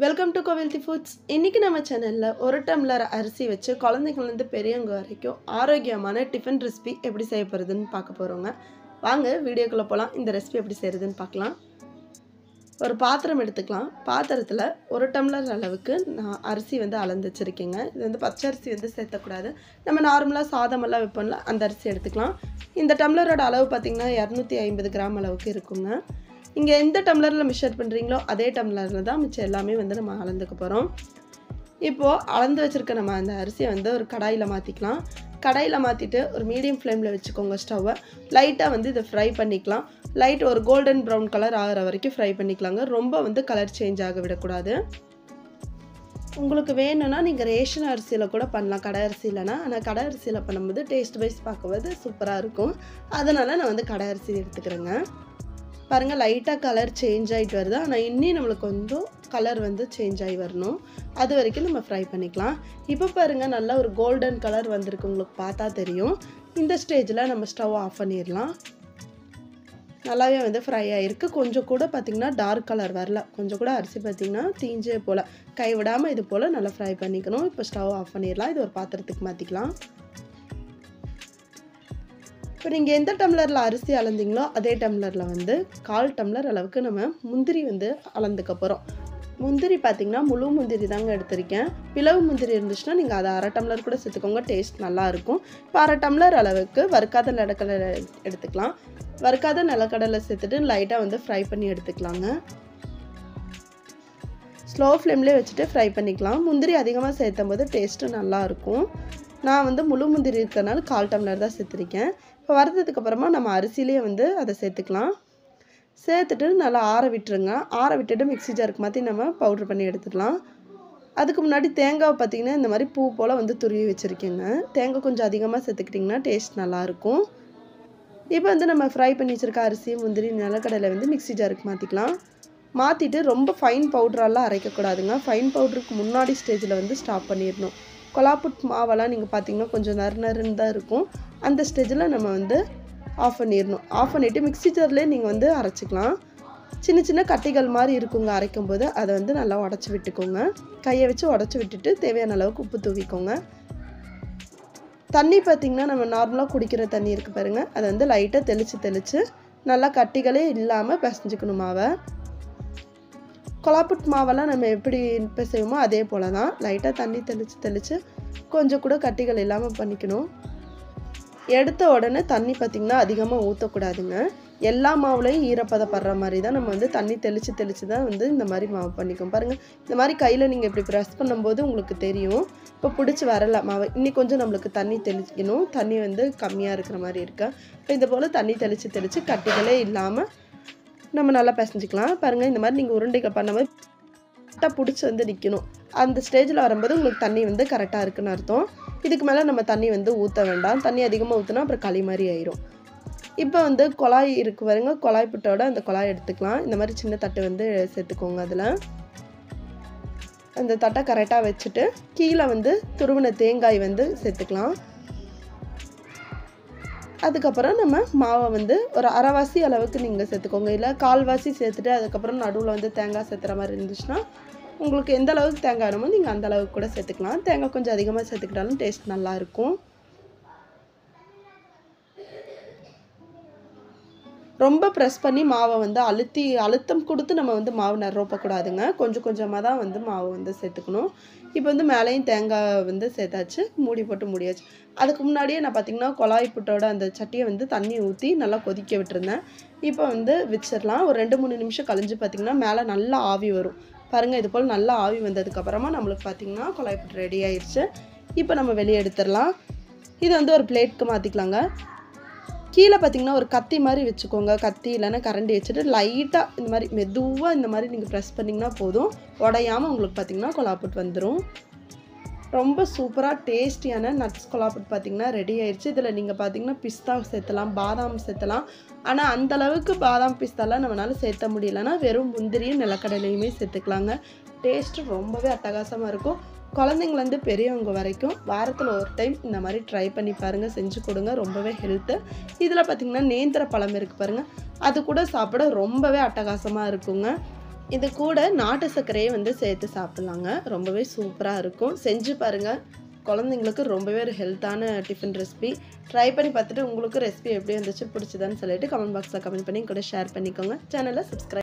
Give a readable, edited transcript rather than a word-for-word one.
Welcome to கோவில் foods. இன்றைக்கி நம்ம சேனலில் ஒரு டம்ளர் அரிசி வச்சு குழந்தைங்கள்லேருந்து பெரியவங்க வரைக்கும் ஆரோக்கியமான டிஃபன் ரெசிபி எப்படி செய்ய போகிறதுன்னு பார்க்க போகிறோங்க. வாங்க வீடியோக்குள்ளே போகலாம். இந்த ரெசிபி எப்படி செய்கிறதுன்னு பார்க்கலாம். ஒரு பாத்திரம் எடுத்துக்கலாம். பாத்திரத்தில் ஒரு டம்ளர் அளவுக்கு நான் அரிசி அளந்து வச்சுருக்கேங்க. இது பச்சை அரிசி சேர்த்தக்கூடாது. நம்ம நார்மலாக சாதமெல்லாம் வைப்போம்ல, அந்த அரிசி எடுத்துக்கலாம். இந்த டம்ளரோட அளவு பார்த்திங்கன்னா 250 கிராம் அளவுக்கு இருக்குங்க. இங்கே எந்த டம்ளரில் மெஷர் பண்ணுறீங்களோ அதே டம்ளரில் தான் மிச்சம் எல்லாமே நம்ம அளந்துக்க போகிறோம். இப்போது அளந்து வச்சுருக்க நம்ம அந்த அரிசியை ஒரு கடாயில் மாற்றிக்கலாம். கடாயில் மாற்றிட்டு ஒரு மீடியம் ஃப்ளேமில் வச்சுக்கோங்க ஸ்டவ்வை. லைட்டாக இதை ஃப்ரை பண்ணிக்கலாம். லைட் ஒரு கோல்டன் ப்ரௌன் கலர் ஆகிற வரைக்கும் ஃப்ரை பண்ணிக்கலாங்க. ரொம்ப கலர் சேஞ்ச் ஆக விடக்கூடாது. உங்களுக்கு வேணும்னா நீங்கள் ரேஷன் அரிசியில் கூட பண்ணலாம், கடை அரிசி இல்லைனா. ஆனால் கடை அரிசியில் பண்ணும்போது டேஸ்ட் வைஸ் பார்க்கும்போது சூப்பராக இருக்கும். அதனால் நான் கடை அரிசி எடுத்துக்கிறேங்க. பாருங்கள், லைட்டாக கலர் சேஞ்ச் ஆகிட்டு வருது. ஆனால் இன்னும் நம்மளுக்கு கொஞ்சம் கலர் சேஞ்ச் ஆகி வரணும். அது வரைக்கும் நம்ம ஃப்ரை பண்ணிக்கலாம். இப்போ பாருங்கள், நல்லா ஒரு கோல்டன் கலர் வந்திருக்கு, உங்களுக்கு பார்த்தா தெரியும். இந்த ஸ்டேஜில் நம்ம ஸ்டவ் ஆஃப் பண்ணிடலாம். நல்லாவே ஃப்ரை ஆகிருக்கு. கொஞ்சம் கூட பார்த்திங்கன்னா டார்க் கலர் வரல. கொஞ்சம் கூட அரிசி பார்த்திங்கன்னா தீஞ்சே போல். கைவிடாமல் இது போல் நல்லா ஃப்ரை பண்ணிக்கணும். இப்போ ஸ்டவ் ஆஃப் பண்ணிடலாம். இது ஒரு பாத்திரத்துக்கு மாற்றிக்கலாம். இப்போ நீங்கள் எந்த டம்ளரில் அரிசி அளந்தீங்களோ அதே டம்ளரில் 1/4 டம்ளர் அளவுக்கு நம்ம முந்திரி அளந்துக்க போகிறோம். முந்திரி பார்த்திங்கன்னா முழு முந்திரி தாங்க எடுத்திருக்கேன். பிளவு முந்திரி இருந்துச்சுன்னா நீங்கள் அதை 1/2 டம்ளர் கூட சேர்த்துக்கோங்க, டேஸ்ட் நல்லாயிருக்கும். இப்போ 1/2 டம்ளர் அளவுக்கு வறுக்காத நிலக்கடலை எடுத்துக்கலாம். வறுக்காத நிலக்கடலை சேர்த்துட்டு லைட்டாக ஃப்ரை பண்ணி எடுத்துக்கலாங்க. ஸ்லோ ஃப்ளேம்லேயே வச்சுட்டு ஃப்ரை பண்ணிக்கலாம். முந்திரி அதிகமாக சேர்த்தும் போது டேஸ்ட்டு நல்லாயிருக்கும். நான் முழு முந்திரி இருக்கிறனால 1/4 டம்ளர் தான் சேர்த்துருக்கேன். இப்போ வறுத்ததுக்கப்புறமா நம்ம அரிசிலேயே அதை சேர்த்துக்கலாம். சேர்த்துட்டு நல்லா ஆற விட்டுருங்க. ஆற விட்டுட்டு மிக்ஸி ஜாருக்கு மாற்றி நம்ம பவுட்ரு பண்ணி எடுத்துக்கலாம். அதுக்கு முன்னாடி தேங்காய் பார்த்திங்கன்னா இந்த மாதிரி பூ போல் துருவி வச்சுருக்கேங்க. தேங்காய் கொஞ்சம் அதிகமாக சேர்த்துக்கிட்டிங்கன்னா டேஸ்ட் நல்லாயிருக்கும். இப்போ நம்ம ஃப்ரை பண்ணி வச்சுருக்க அரிசி, முந்திரி, நிலக்கடலை மிக்ஸி ஜாருக்கு மாற்றிக்கலாம். மாற்றிட்டு ரொம்ப ஃபைன் பவுட்ரெல்லாம் அரைக்கக்கூடாதுங்க. ஃபைன் பவுட்ருக்கு முன்னாடி ஸ்டேஜில் ஸ்டாப் பண்ணிடணும். கொலாப்புட் மாவெல்லாம் நீங்கள் பார்த்தீங்கன்னா கொஞ்சம் நறுன்னு தான் இருக்கும். அந்த ஸ்டேஜில் நம்ம ஆஃப் பண்ணிடணும். ஆஃப் பண்ணிவிட்டு மிக்ஸி ஜார்லேயே நீங்கள் அரைச்சிக்கலாம். சின்ன சின்ன கட்டிகள் மாதிரி இருக்குங்க அரைக்கும் போது. அதை நல்லா உடச்சி விட்டுக்கோங்க. கையை வச்சு உடச்சி விட்டுட்டு தேவையான அளவுக்கு உப்பு தூவிக்கோங்க. தண்ணி பார்த்திங்கன்னா நம்ம நார்மலாக குடிக்கிற தண்ணி இருக்குது பாருங்கள், அதை லைட்டாக தெளித்து நல்லா கட்டிகளே இல்லாமல் பிசைஞ்சிக்கணும் மாவை. கொலாப்புட் மாவெல்லாம் நம்ம எப்படி பிசைவோமோ அதே போல் தான் லைட்டாக தண்ணி தெளித்து கொஞ்சம் கூட கட்டிகள் இல்லாமல் பண்ணிக்கணும். எடுத்த உடனே தண்ணி பார்த்திங்கன்னா அதிகமாக ஊற்றக்கூடாதுங்க. எல்லா மாவுலையும் ஈரப்பதப்படுற மாதிரி தான் நம்ம தண்ணி தெளித்து தான் இந்த மாதிரி மாவு பண்ணிக்கோம். பாருங்கள், இந்த மாதிரி கையில் நீங்கள் இப்படி ப்ரெஸ் பண்ணும்போது உங்களுக்கு தெரியும். இப்போ பிடிச்சி வரல மாவு. இன்னி கொஞ்சம் நம்மளுக்கு தண்ணி தெளிக்கணும். தண்ணி கம்மியாக இருக்கிற மாதிரி இருக்கு. இப்போ இது போல் தண்ணி தெளித்து கட்டிகளே இல்லாமல் நம்ம நல்லா பிசைஞ்சிக்கலாம். பாருங்கள், இந்த மாதிரி நீங்கள் உருண்டைகள் பண்ணும்போது கரெக்டாக பிடிச்சி நிற்கணும். அந்த ஸ்டேஜில் வரும்போது உங்களுக்கு தண்ணி கரெக்டாக இருக்குன்னு அர்த்தம். இதுக்கு மேலே நம்ம தண்ணி ஊற்ற வேண்டாம். தண்ணி அதிகமாக ஊற்றினா அப்புறம் களி மாதிரி ஆயிரும். இப்போ குழாய் இருக்குது பாருங்க, குழாய் புட்டோட அந்த குழாய் எடுத்துக்கலாம். இந்த மாதிரி சின்ன தட்டு சேர்த்துக்கோங்க. அதில் அந்த தட்டை கரெக்டாக வச்சுட்டு கீழே துருவின தேங்காய் சேர்த்துக்கலாம். அதுக்கப்புறம் நம்ம மாவை ஒரு அரைவாசி அளவுக்கு நீங்கள் சேர்த்துக்கோங்க. இல்லை கால்வாசி சேர்த்துட்டு அதுக்கப்புறம் நடுவில் தேங்காய் சேர்த்துற மாதிரி இருந்துச்சுன்னா உங்களுக்கு எந்த அளவுக்கு தேங்காய் வேணுமோ நீங்கள் அந்த அளவுக்கு கூட சேர்த்துக்கலாம். தேங்காய் கொஞ்சம் அதிகமாக சேர்த்துக்கிட்டாலும் டேஸ்ட் நல்லாயிருக்கும். ரொம்ப ப்ரெஸ் பண்ணி மாவை அழுத்தம் கொடுத்து நம்ம மாவு நிரப்பக்கூடாதுங்க. கொஞ்சம் கொஞ்சமாக தான் மாவு சேர்த்துக்கணும். இப்போ மேலேயும் தேங்காய் சேர்த்தாச்சு, மூடி போட்டு மூடியாச்சு. அதுக்கு முன்னாடியே நான் பார்த்திங்கன்னா குழாய் புட்டோட அந்த சட்டியை தண்ணி ஊற்றி நல்லா கொதிக்க விட்டுருந்தேன். இப்போ வச்சிடலாம். ஒரு 2-3 நிமிஷம் கழிஞ்சு பார்த்திங்கன்னா மேலே நல்லா ஆவி வரும். பாருங்கள், இது போல் நல்லா ஆவி வந்ததுக்கப்புறமா நம்மளுக்கு பார்த்திங்கன்னா குழாய் புட்டு ரெடி ஆயிடுச்சு. இப்போ நம்ம வெளியே எடுத்துடலாம். இது ஒரு பிளேட்டுக்கு மாற்றிக்கலாங்க. கீழே பார்த்திங்கன்னா ஒரு கத்தி மாதிரி வச்சுக்கோங்க. கத்தி இல்லைன்னா கரண்டி வச்சுட்டு லைட்டாக இந்த மாதிரி மெதுவாக இந்த மாதிரி நீங்கள் ப்ரெஸ் பண்ணிங்கன்னா போதும். உடையாமல் உங்களுக்கு பார்த்திங்கன்னா கொலாப்புட் வந்துடும். ரொம்ப சூப்பராக டேஸ்டியான நட்ஸ் கொலாப்புட் பார்த்திங்கன்னா ரெடி ஆயிடுச்சு. இதில் நீங்கள் பார்த்திங்கன்னா பிஸ்தா சேர்த்தலாம், பாதாம் சேர்த்தலாம். ஆனால் அந்தளவுக்கு பாதாம் பிஸ்தாலாம் நம்மளால் சேர்த்த முடியலன்னா வெறும் முந்திரியும் நிலக்கடலையுமே சேர்த்துக்கலாங்க. டேஸ்ட்டு ரொம்பவே அட்டகாசமாக இருக்கும். குழந்தைங்கலேருந்து பெரியவங்க வரைக்கும் வாரத்தில் ஒரு டைம் இந்த மாதிரி ட்ரை பண்ணி பாருங்கள், செஞ்சு கொடுங்க. ரொம்பவே ஹெல்த்து. இதில் பார்த்திங்கன்னா நேந்திர பழம் இருக்குது பாருங்கள், அது கூட சாப்பிட ரொம்பவே அட்டகாசமாக இருக்குங்க. இது கூட நாட்டு சர்க்கரையை வந்து சேர்த்து சாப்பிட்லாங்க. ரொம்பவே சூப்பராக இருக்கும். செஞ்சு பாருங்கள். குழந்தைங்களுக்கு ரொம்பவே ஒரு ஹெல்த்தான டிஃபன் ரெசிபி. ட்ரை பண்ணி பார்த்துட்டு உங்களுக்கு ரெசிபி எப்படி இருந்துச்சு பிடிச்சதான்னு சொல்லிட்டு கமெண்ட் பாக்ஸில் கமெண்ட் பண்ணி கூட ஷேர் பண்ணிக்கோங்க. சேனலை சப்ஸ்கிரைப்